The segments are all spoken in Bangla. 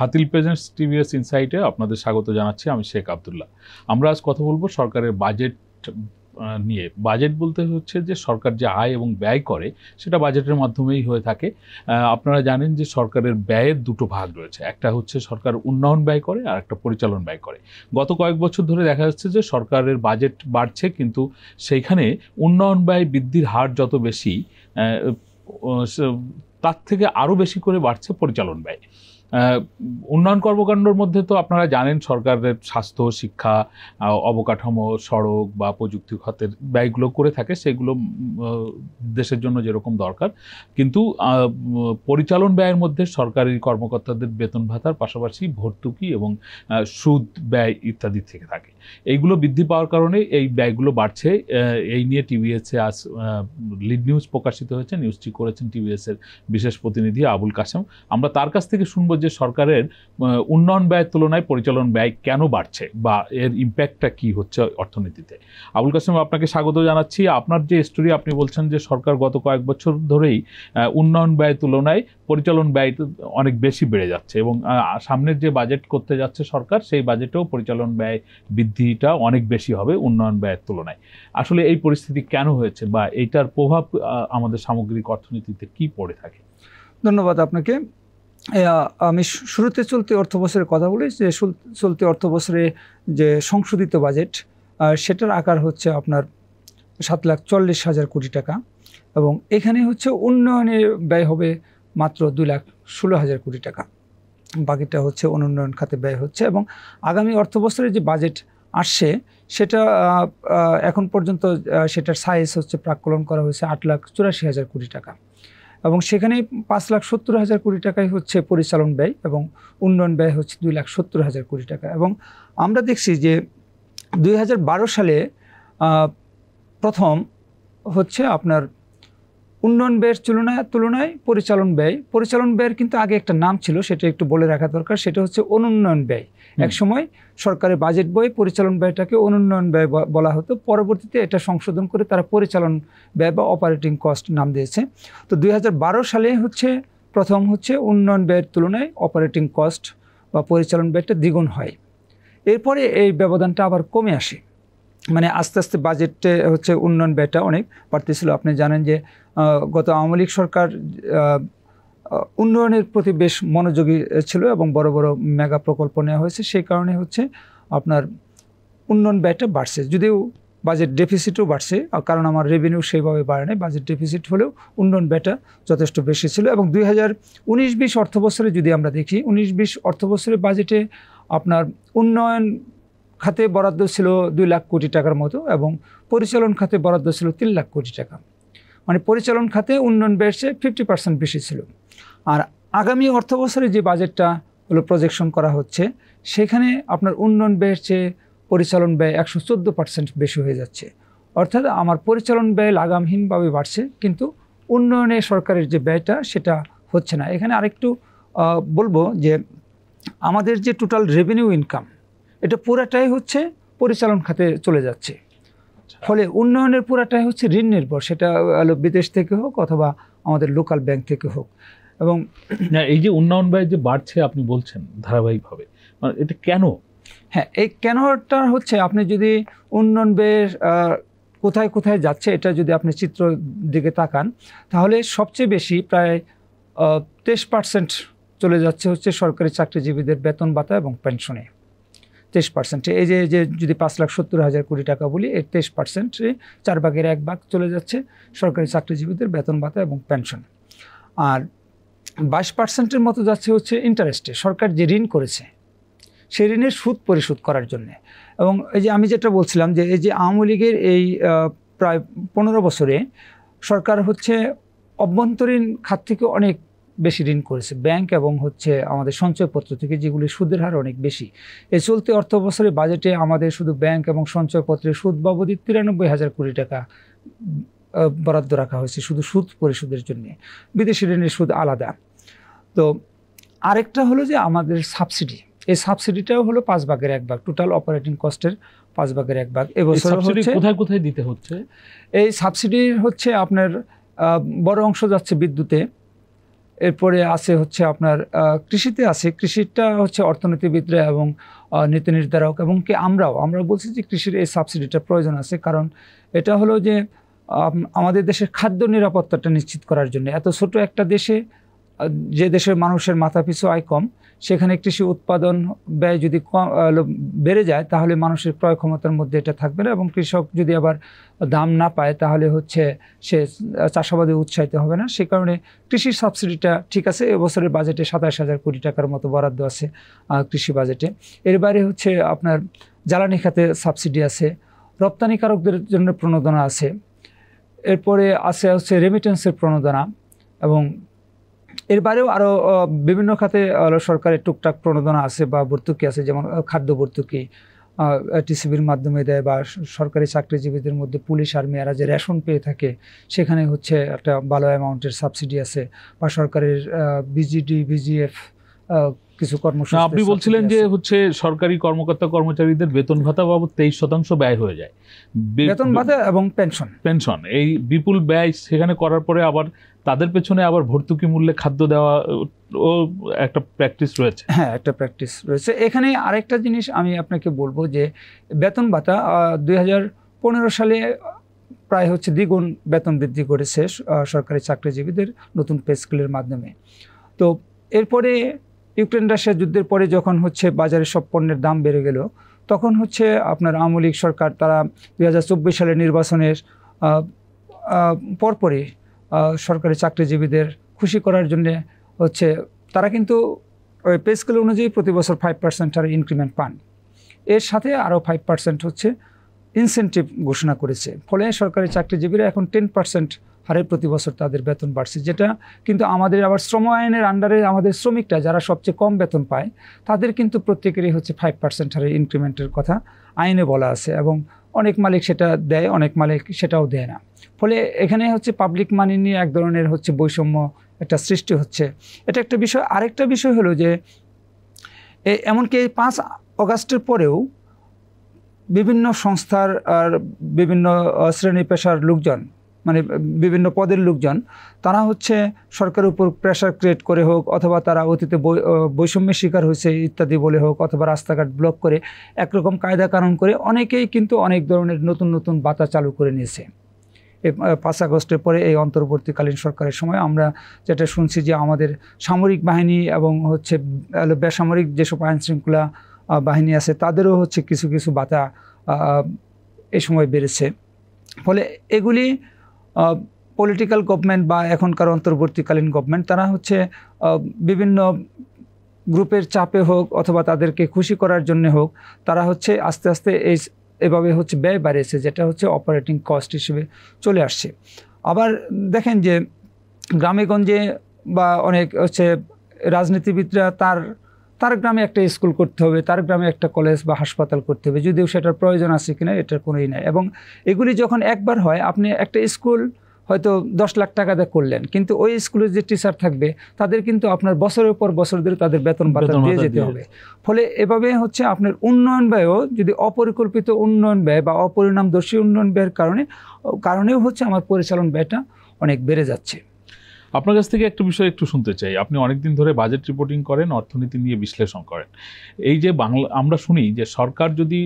হাতিল প্রেজেন্টস টিভিএস ইনসাইটে আপনাদের স্বাগত জানাচ্ছি। আমি শেখ আব্দুল্লাহ। আমরা আজ কথা বলবো সরকারের বাজেট নিয়ে। বাজেট বলতে হচ্ছে যে সরকার যে আয় এবং ব্যয় করে সেটা বাজেটের মাধ্যমেই হয়ে থাকে। আপনারা জানেন যে সরকারের ব্যয়ের দুটো ভাগ রয়েছে, একটা হচ্ছে সরকার উন্নয়ন ব্যয় করে আর একটা পরিচালন ব্যয় করে। গত কয়েক বছর ধরে দেখা যাচ্ছে যে সরকারের বাজেট বাড়ছে, কিন্তু সেইখানে উন্নয়ন ব্যয় বৃদ্ধির হার যত বেশি তার থেকে আরও বেশি করে বাড়ছে পরিচালন ব্যয়। উন্নয়ন কর্মকাণ্ডের মধ্যে তো আপনারা জানেন সরকারের স্বাস্থ্য, শিক্ষা, অবকাঠামো, সড়ক বা প্রযুক্তি খাতের ব্যয়গুলো করে থাকে, সেগুলো দেশের জন্য যেরকম দরকার। কিন্তু পরিচালন ব্যয়ের মধ্যে সরকারি কর্মকর্তাদের বেতন ভাতার পাশাপাশি ভর্তুকি এবং সুদ ব্যয় ইত্যাদি থেকে থাকে। এইগুলো বৃদ্ধি পাওয়ার কারণে এই ব্যয়গুলো বাড়ছে। এই নিয়ে টিভিএসে আজ লিড নিউজ প্রকাশিত হয়েছে। নিউজটি করেছেন টিভিএসের বিশেষ প্রতিনিধি আবুল কাশেম। আমরা তার কাছ থেকে শুনবো যে সরকারের উন্নয়ন ব্যয়ের তুলনায় পরিচালন ব্যয় কেন বাড়ছে বা এর ইম্প্যাক্টটা কি হচ্ছে অর্থনীতিতে। আবুল কাশেম, আপনাকে স্বাগত জানাচ্ছি। আপনার যে স্টোরি, আপনি বলছেন যে সরকার গত কয়েক বছর ধরেই উন্নয়ন ব্যয়ের তুলনায় পরিচালন ব্যয় অনেক বেশি বেড়ে যাচ্ছে এবং সামনের যে বাজেট করতে যাচ্ছে সরকার, সেই বাজেটেও পরিচালন ব্যয় বৃদ্ধিটা অনেক বেশি হবে উন্নয়ন ব্যয়ের তুলনায়। আসলে এই পরিস্থিতি কেন হয়েছে বা এইটার প্রভাব আমাদের সামগ্রিক অর্থনীতিতে কি পড়ে থাকে? ধন্যবাদ আপনাকে। আমি শুরুতে চলতি অর্থ বছরের কথা বলি যে চলতি অর্থ বছরে যে সংশোধিত বাজেট সেটার আকার হচ্ছে আপনার 7,40,000 কোটি টাকা এবং এখানে হচ্ছে উন্নয়নে ব্যয় হবে মাত্র 2,16,000 কোটি টাকা। বাকিটা হচ্ছে অনুন্নয়ন খাতে ব্যয় হচ্ছে এবং আগামী অর্থ বছরে যে বাজেট আসছে সেটা এখন পর্যন্ত সেটার সাইজ হচ্ছে প্রাক্কলন করা হয়েছে 8,84,000 কোটি টাকা এবং সেখানে 5,70,000 কোটি টাকাই হচ্ছে পরিচালন ব্যয় এবং উন্নয়ন ব্যয় হচ্ছে 2,70,000 কোটি টাকা। এবং আমরা দেখছি যে 2012 সালে প্রথম হচ্ছে আপনার উন্নয়ন ব্যয়ের তুলনায় পরিচালন ব্যয়ের কিন্তু আগে একটা নাম ছিল, সেটা একটু বলে রাখা দরকার। সেটা হচ্ছে অনুন্নয়ন ব্যয়। এক সময় সরকারের বাজেট বই পরিচালন ব্যয়টাকে অনুন্নয়ন ব্যয় বলা হতো, পরবর্তীতে এটা সংশোধন করে তারা পরিচালন ব্যয় বা অপারেটিং কস্ট নাম দিয়েছে। তো 2012 সালে হচ্ছে প্রথম হচ্ছে উন্নয়ন ব্যয়ের তুলনায় অপারেটিং কস্ট বা পরিচালন ব্যয়টা দ্বিগুণ হয়। এরপরে এই ব্যবধানটা আবার কমে আসে, মানে আস্তে আস্তে বাজেটে হচ্ছে উন্নয়ন ব্যয়টা অনেক বাড়তেছিল। আপনি জানেন যে গত আওয়ামী লীগ সরকার উন্নয়নের প্রতি বেশ মনোযোগী ছিল এবং বড় বড় মেগা প্রকল্প নেওয়া হয়েছে, সেই কারণে হচ্ছে আপনার উন্নয়ন ব্যয়টা বাড়ছে। যদিও বাজেট ডেফিসিটও বাড়ছে, কারণ আমার রেভিনিউ সেইভাবে বাড়ে নাই, বাজেট ডেফিসিট হলেও উন্নয়ন ব্যয়টা যথেষ্ট বেশি ছিল। এবং 2019-20 অর্থ বছরে যদি আমরা দেখি, 19-20 অর্থ বছরের বাজেটে আপনার উন্নয়ন খাতে বরাদ্দ ছিল 2 লাখ কোটি টাকার মতো এবং পরিচালন খাতে বরাদ্দ ছিল 3 লাখ কোটি টাকা। মানে পরিচালন খাতে উন্নয়ন ব্যয়ের চেয়ে 50% বেশি ছিল। আর আগামী অর্থ বছরে যে বাজেটটা হলো প্রজেকশন করা হচ্ছে, সেখানে আপনার উন্নয়ন ব্যয়ের চেয়ে পরিচালন ব্যয় 114% বেশি হয়ে যাচ্ছে। অর্থাৎ আমার পরিচালন ব্যয় লাগামহীনভাবে বাড়ছে, কিন্তু উন্নয়নে সরকারের যে ব্যয়টা সেটা হচ্ছে না। এখানে আরেকটু বলবো যে আমাদের যে টোটাল রেভিনিউ ইনকাম, এটা পুরাটাই হচ্ছে পরিচালন খাতে চলে যাচ্ছে। ফলে উন্নয়নের পুরাটাই হচ্ছে ঋণ নির্ভর, সেটা বিদেশ থেকে হোক অথবা আমাদের লোকাল ব্যাংক থেকে হোক। এবং এই যে উন্নয়ন ব্যয় যে বাড়ছে আপনি বলছেন ধারাবাহিকভাবে, এটা কেন? হ্যাঁ, এই কেনটা হচ্ছে আপনি যদি উন্নয়ন ব্যয়ের কোথায় কোথায় যাচ্ছে এটা যদি আপনি চিত্র দিকে তাকান, তাহলে সবচেয়ে বেশি প্রায় 23% চলে যাচ্ছে হচ্ছে সরকারি চাকরিজীবীদের বেতন ভাতা এবং পেনশনে। 23%। এই যে যদি 5,70,000 কোটি টাকা বলি, এর 23%, 4 ভাগের 1 ভাগ চলে যাচ্ছে সরকারি চাকরিজীবীদের বেতন ভাতা এবং পেনশন। আর 22%-এর মতো যাচ্ছে হচ্ছে ইন্টারেস্টে, সরকার যে ঋণ করেছে সেই ঋণের সুদ পরিশোধ করার জন্যে। এবং এই যে আমি যেটা বলছিলাম যে এই যে আওয়ামী লীগের এই প্রায় 15 বছরে সরকার হচ্ছে অভ্যন্তরীণ খাত থেকে অনেক বেশি ঋণ করেছে, ব্যাংক এবং হচ্ছে আমাদের সঞ্চয়পত্র থেকে, যেগুলি সুদের হার অনেক বেশি। এই চলতি অর্থ বছরের বাজেটে আমাদের শুধু ব্যাংক এবং সঞ্চয়পত্রের সুদ বাবদই 93,000 কোটি টাকা বরাদ্দ রাখা হয়েছে শুধু সুদ পরিশোধের জন্য। বিদেশি ঋণের সুদ আলাদা। তো আরেকটা হলো যে আমাদের সাবসিডি, এই সাবসিডিটাও হলো 5 ভাগের 1 ভাগ, টোটাল অপারেটিং কস্টের 5 ভাগের 1 ভাগ। এবছর হচ্ছে কোথায় কোথায় দিতে হচ্ছে এই সাবসিডি? হচ্ছে আপনার বড় অংশ যাচ্ছে বিদ্যুতে এরপরে আছে হচ্ছে আপনার কৃষিতে আছে, কৃষিটা হচ্ছে অর্থনীতিবিদরা এবং নীতি নির্ধারক এবং কি আমরা বলছি যে কৃষির এই সাবসিডিটা প্রয়োজন আছে, কারণ এটা হলো যে আমাদের দেশের খাদ্য নিরাপত্তাটা নিশ্চিত করার জন্য। এত ছোট একটা দেশে, যে দেশের মানুষের মাথাপিছু আয় কম, সেখানে কৃষি উৎপাদন ব্যয় যদি বেড়ে যায় তাহলে মানুষের ক্রয় ক্ষমতার মধ্যে এটা থাকবে না, এবং কৃষক যদি আবার দাম না পায় তাহলে হচ্ছে সে চাষাবাদে উৎসাহিত হবে না। সে কারণে কৃষি সাবসিডিটা ঠিক আছে, এবছরের বাজেটে 27,000 কোটি টাকার মতো বরাদ্দ আছে কৃষি বাজেটে। এর বাইরে হচ্ছে আপনার জ্বালানি খাতে সাবসিডি আছে, রপ্তানিকারকদের জন্য প্রণোদনা আছে, এরপরে আছে হচ্ছে রেমিটেন্সের প্রণোদনা, এবং এর বাইরেও আরও বিভিন্ন খাতে সরকারের টুকটাক প্রণোদনা আছে বা ভর্তুকি আছে, যেমন খাদ্য ভর্তুকি টিসিবির মাধ্যমে দেয়, বা সরকারি চাকরিজীবীদের মধ্যে পুলিশ আর্মি এরা যে রেশন পেয়ে থাকে সেখানে হচ্ছে একটা ভালো অ্যামাউন্টের সাবসিডি আছে, বা সরকারের বিজিডি বিজিএফ কিছু কর্মসূচি। আপনি বলছিলেন যে হচ্ছে সরকারি কর্মকর্তা কর্মচারীদের বেতন ভাতা বাবদ 23% ব্যয় হয়ে যায়, বেতন ভাতা এবং পেনশন এই বিপুল ব্যয় সেখানে করার পরে আবার তাদের পেছনে আবার ভর্তুকি মূল্যে খাদ্য দেওয়া ও একটা প্র্যাকটিস রয়েছে। হ্যাঁ, একটা প্র্যাকটিস রয়েছে। এখানে আরেকটা জিনিস আমি আপনাকে বলবো যে বেতন ভাতা 2015 সালে প্রায় হচ্ছে দ্বিগুণ বেতন বৃদ্ধি করেছে সরকারি চাকরিজীবীদের নতুন পে স্কেলের মাধ্যমে। তো এরপরে ইউক্রেন রাশিয়া যুদ্ধের পরে যখন হচ্ছে বাজারে সব পণ্যের দাম বেড়ে গেল, তখন হচ্ছে আপনার আওয়ামী লীগ সরকার তারা 2024 সালের নির্বাচনের পরপরই সরকারি চাকরিজীবীদের খুশি করার জন্য হচ্ছে তারা কিন্তু ওই পে স্কেল অনুযায়ী প্রতি বছর 5% আর ইনক্রিমেন্ট পান, এর সাথে আরও 5% হচ্ছে ইনসেন্টিভ ঘোষণা করেছে। ফলে সরকারি চাকরিজীবীরা এখন 10% হারে প্রতি বছর তাদের বেতন বাড়ছে, যেটা কিন্তু আমাদের আবার শ্রম আইনের আন্ডারে আমাদের শ্রমিকরা যারা সবচেয়ে কম বেতন পায় তাদের কিন্তু প্রত্যেকেরই হচ্ছে 5% হারে ইনক্রিমেন্টের কথা আইনে বলা আছে, এবং অনেক মালিক সেটা দেয়, অনেক মালিক সেটাও দেয় না। ফলে এখানে হচ্ছে পাবলিক মানি নিয়ে এক ধরনের হচ্ছে বৈষম্য একটা সৃষ্টি হচ্ছে, এটা একটা বিষয়। আরেকটা বিষয় হলো যে এমনকি 5 আগস্টের পরেও বিভিন্ন সংস্থার আর বিভিন্ন শ্রেণী পেশার লোকজন, মানে বিভিন্ন পদের লোকজন, তারা হচ্ছে সরকারের উপর প্রেশার ক্রিয়েট করে হোক, অথবা তারা অতীতে বৈষম্যের শিকার হয়েছে ইত্যাদি বলে হোক, অথবা রাস্তাঘাট ব্লক করে একরকম কায়দা কানুন করে অনেকেই কিন্তু অনেক ধরনের নতুন নতুন ভাতা চালু করে নিয়েছে। 5 আগস্টের পরে এই অন্তর্বর্তীকালীন সরকারের সময় আমরা যেটা শুনছি যে আমাদের সামরিক বাহিনী এবং হচ্ছে বেসামরিক যেসব আইন শৃঙ্খলা বাহিনী আছে তাদেরও হচ্ছে কিছু কিছু ভাতা এই সময় বেড়েছে। ফলে এগুলি পলিটিক্যাল গভর্নমেন্ট বা এখনকার অন্তর্বর্তীকালীন গভর্নমেন্ট তারা হচ্ছে বিভিন্ন গ্রুপের চাপে হোক অথবা তাদেরকে খুশি করার জন্য হোক, তারা হচ্ছে আস্তে আস্তে এভাবে হচ্ছে ব্যয় বাড়িয়েছে, যেটা হচ্ছে অপারেটিং কস্ট হিসেবে চলে আসছে। আবার দেখেন যে গ্রামে গঞ্জে বা অনেক হচ্ছে রাজনীতিবিদরা তার গ্রামে একটা স্কুল করতে হবে, তার গ্রামে একটা কলেজ বা হাসপাতাল করতে হবে, যদিও সেটার প্রয়োজন আছে কিনা এটার কোনোই নাই। এবং এগুলি যখন একবার হয়, আপনি একটা স্কুল হয়তো 10 লাখ টাকা দিয়ে করলেন, কিন্তু ওই স্কুলের যে টিচার থাকবে তাদের কিন্তু আপনার বছরের পর বছর ধরে তাদের বেতন ভাতা দিয়ে যেতে হবে। ফলে এভাবে হচ্ছে আপনার উন্নয়ন ব্যয়ও যদি অপরিকল্পিত উন্নয়ন ব্যয় বা অপরিণামদর্শী উন্নয়ন ব্যয়ের কারণেও হচ্ছে আমার পরিচালন ব্যয়টা অনেক বেড়ে যাচ্ছে। আপনার কাছ থেকে একটা বিষয় একটু শুনতে চাই। আপনি অনেকদিন ধরে বাজেট রিপোর্টিং করেন, অর্থনীতি নিয়ে বিশ্লেষণ করেন। এই যে আমরা শুনি যে সরকার যদি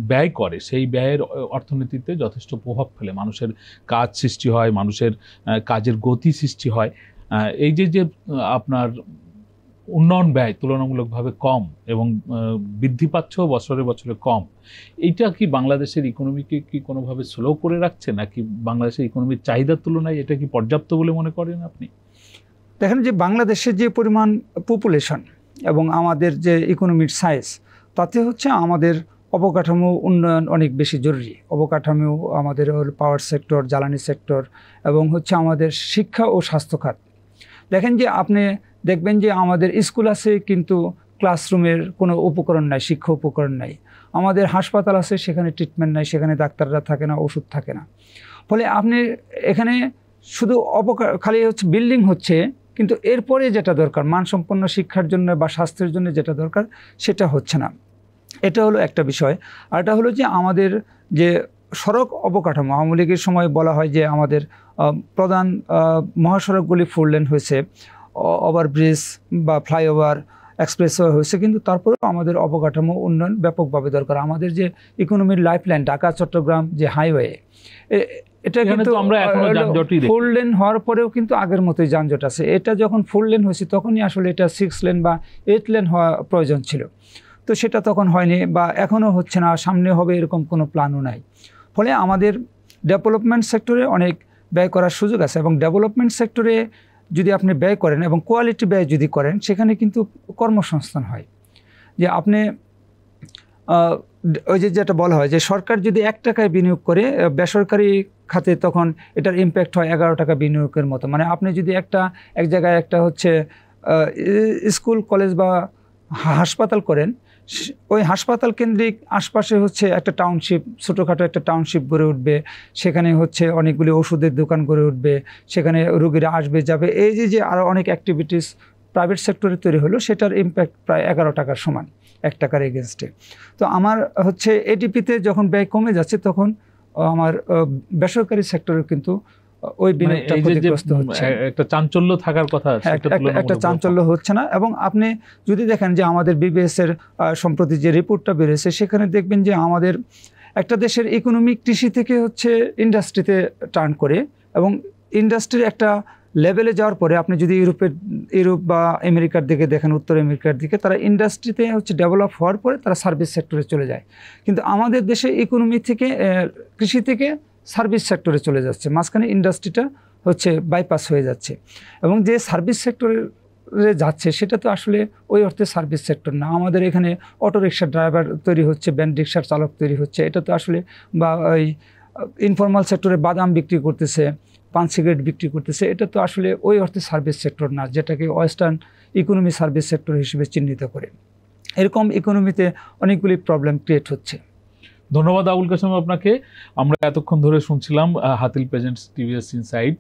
ব্যয় করে, সেই ব্যয়ের অর্থনীতিতে যথেষ্ট প্রভাব ফেলে, মানুষের কাজ সৃষ্টি হয়, মানুষের কাজের গতি সৃষ্টি হয়। এই যে আপনার উন্নয়ন ব্যয় তুলনামূলকভাবে কম এবং বৃদ্ধি পাচ্ছেও বছরে বছরে কম, এইটা কি বাংলাদেশের ইকোনমিকে কি কোনোভাবে স্লো করে রাখছে, নাকি বাংলাদেশের ইকোনমির চাহিদার তুলনায় এটা কি পর্যাপ্ত বলে মনে করেন আপনি? দেখেন যে বাংলাদেশের যে পরিমাণ পপুলেশন এবং আমাদের যে ইকোনমির সাইজ, তাতে হচ্ছে আমাদের অবকাঠামো উন্নয়ন অনেক বেশি জরুরি। অবকাঠামো আমাদের পাওয়ার সেক্টর, জ্বালানি সেক্টর এবং হচ্ছে আমাদের শিক্ষা ও স্বাস্থ্য খাত। দেখেন যে আপনি দেখবেন যে আমাদের স্কুল আছে কিন্তু ক্লাসরুমের কোনো উপকরণ নাই, শিক্ষা উপকরণ নাই। আমাদের হাসপাতাল আছে, সেখানে ট্রিটমেন্ট নাই, সেখানে ডাক্তাররা থাকে না, ওষুধ থাকে না। ফলে আপনি এখানে শুধু খালি হচ্ছে বিল্ডিং হচ্ছে, কিন্তু এরপরে যেটা দরকার মানসম্পন্ন শিক্ষার জন্য বা স্বাস্থ্যের জন্য যেটা দরকার সেটা হচ্ছে না। এটা হলো একটা বিষয়। আর এটা হলো যে আমাদের যে সড়ক অবকাঠামো, আওয়ামী লীগের সময় বলা হয় যে আমাদের প্রধান মহাসড়কগুলি 4 লেন হয়েছে, ওভারব্রিজ বা ফ্লাইওভার, এক্সপ্রেসওয়ে হয়েছে, কিন্তু তারপরেও আমাদের অবকাঠামো উন্নয়ন ব্যাপকভাবে দরকার। আমাদের যে ইকোনমির লাইফলাইন ঢাকা চট্টগ্রাম যে হাইওয়ে, এটা কিন্তু আমরা এখনো যানজটই দেখি। 4 লেন হওয়ার পরেও কিন্তু আগের মতোই যানজট আছে। এটা যখন 4 লেন হয়েছে তখনই আসলে এটা 6 লেন বা 8 লেন হওয়া প্রয়োজন ছিল, তো সেটা তখন হয়নি বা এখনও হচ্ছে না, সামনে হবে এরকম কোনো প্ল্যানও নাই। ফলে আমাদের ডেভেলপমেন্ট সেক্টরে অনেক ব্যয় করার সুযোগ আছে, এবং ডেভেলপমেন্ট সেক্টরে যদি আপনি ব্যয় করেন এবং কোয়ালিটি ব্যয় যদি করেন, সেখানে কিন্তু কর্মসংস্থান হয়। যে আপনি ওই যেটা বলা হয় যে সরকার যদি 1 টাকায় বিনিয়োগ করে বেসরকারি খাতে, তখন এটার ইম্প্যাক্ট হয় 11 টাকা বিনিয়োগের মতো। মানে আপনি যদি এক জায়গায় একটা হচ্ছে স্কুল কলেজ বা হাসপাতাল করেন, ওই হাসপাতাল কেন্দ্রিক আশপাশে হচ্ছে একটা টাউনশিপ, ছোটোখাটো একটা টাউনশিপ গড়ে উঠবে, সেখানে হচ্ছে অনেকগুলি ওষুধের দোকান গড়ে উঠবে, সেখানে রোগীরা আসবে যাবে, এই যে আরও অনেক অ্যাক্টিভিটিস প্রাইভেট সেক্টরে তৈরি হলো, সেটার ইম্প্যাক্ট প্রায় 11 টাকার সমান 1 টাকার এগেনস্টে। তো আমার হচ্ছে এডিপিতে যখন ব্যয় কমে যাচ্ছে, তখন আমার বেসরকারি সেক্টরে কিন্তু ওই বিনিয়োগটা ক্ষতিগ্রস্ত হচ্ছে। একটা চাঞ্চল্য থাকার কথা, একটা চাঞ্চল্য হচ্ছে না। এবং আপনি যদি দেখেন যে আমাদের বিবিএস এর সম্প্রতি যে রিপোর্টটা বেরিয়েছে, সেখানে দেখবেন যে আমাদের একটা দেশের ইকোনমি কৃষি থেকে হচ্ছে ইন্ডাস্ট্রিতে টার্ন করে, এবং ইন্ডাস্ট্রির একটা লেভেলে যাওয়ার পরে আপনি যদি ইউরোপ বা আমেরিকার দিকে দেখেন, উত্তর আমেরিকার দিকে, তারা ইন্ডাস্ট্রিতে হচ্ছে ডেভেলপ হওয়ার পরে তারা সার্ভিস সেক্টরে চলে যায়। কিন্তু আমাদের দেশে ইকোনমি থেকে কৃষি থেকে সার্ভিস সেক্টরে চলে যাচ্ছে, মাঝখানে ইন্ডাস্ট্রিটা হচ্ছে বাইপাস হয়ে যাচ্ছে। এবং যে সার্ভিস সেক্টরে যাচ্ছে সেটা তো আসলে ওই অর্থে সার্ভিস সেক্টর না। আমাদের এখানে অটোরিকশা ড্রাইভার তৈরি হচ্ছে, ভ্যান রিক্সার চালক তৈরি হচ্ছে, এটা তো আসলে, বা ওই ইনফর্মাল সেক্টরে বাদাম বিক্রি করতেছে, পান সিগারেট বিক্রি করতেছে, এটা তো আসলে ওই অর্থে সার্ভিস সেক্টর না, যেটাকে ওয়েস্টার্ন ইকোনমি সার্ভিস সেক্টর হিসেবে চিহ্নিত করে। এরকম ইকোনমিতে অনেকগুলি প্রবলেম ক্রিয়েট হচ্ছে। ধন্যবাদ আবুল কাশেম আপনাকে। আমরা এতক্ষণ ধরে শুনছিলাম হাতিল প্রেজেন্টস টিভিএস ইনসাইট।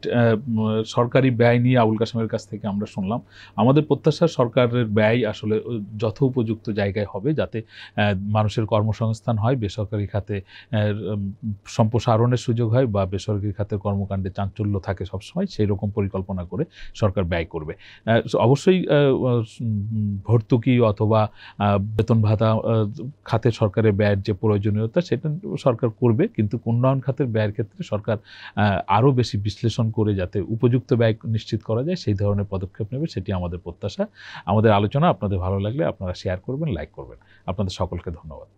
সরকারি ব্যয় নিয়ে আবুল কাশেমের কাছ থেকে আমরা শুনলাম। আমাদের প্রত্যাশা সরকারের ব্যয় আসলে যথোপযুক্ত জায়গায় হবে, যাতে মানুষের কর্মসংস্থান হয়, বেসরকারি খাতে সম্প্রসারণের সুযোগ হয়, বা বেসরকারি খাতের কর্মকাণ্ডে চাঞ্চল্য থাকে সবসময়, সেই রকম পরিকল্পনা করে সরকার ব্যয় করবে। অবশ্যই ভর্তুকি অথবা বেতন ভাতা খাতে সরকারের ব্যয়ের যে প্রয়োজনীয়তা, সেটা সরকার করবে, কিন্তু উন্নয়ন খাতের ব্যয়ের ক্ষেত্রে সরকার আরও বেশি বিশ্লেষণ করে যাতে উপযুক্ত ব্যয় নিশ্চিত করা যায়, সেই ধরনের পদক্ষেপ নেবে, সেটি আমাদের প্রত্যাশা। আমাদের আলোচনা আপনাদের ভালো লাগলে আপনারা শেয়ার করবেন, লাইক করবেন। আপনাদের সকলকে ধন্যবাদ।